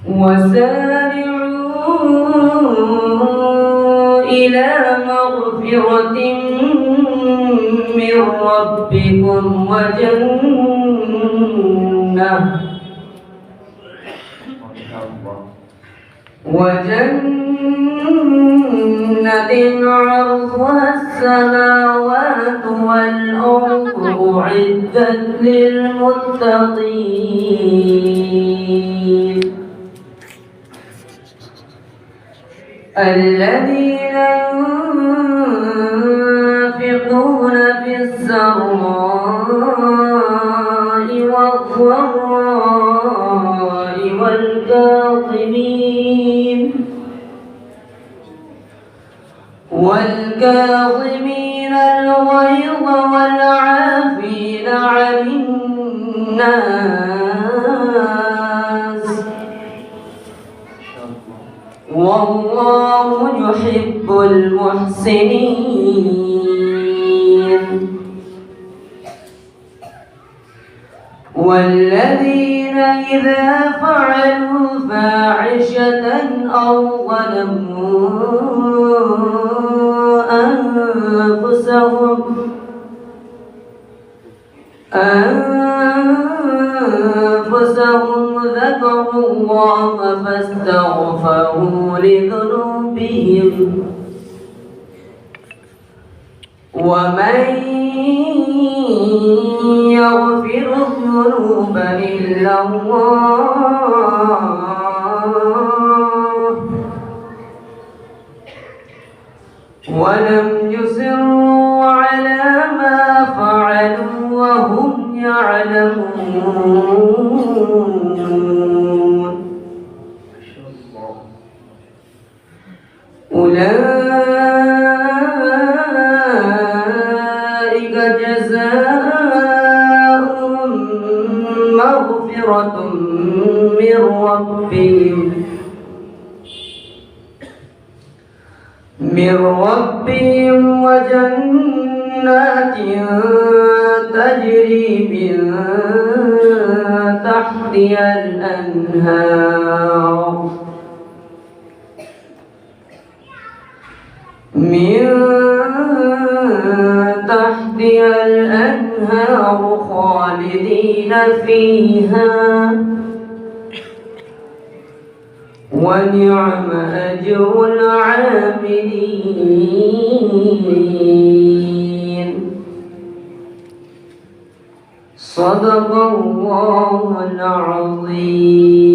وسارعوا إلى مغفرة من ربكم وجنة عرضها السماوات والأرض أعدت للمتقين الذين ينفقون في السراء والضراء والكاظمين الغيظ والعافين عن الناس والله يحب المحسنين والذين إذا فعلوا فاحشة أو ظلموا أنفسهم ذكروا الله فاستغفروا لذنوبهم ومن يغفر الذنوب إلا الله ولم يصروا على ما فعلوا وهم يعلمون أولئك جزاؤهم مغفرة من ربهم وجنات تجري من تحتها الأنهار خالدين فيها ونعم أجر العاملين صدق الله العظيم.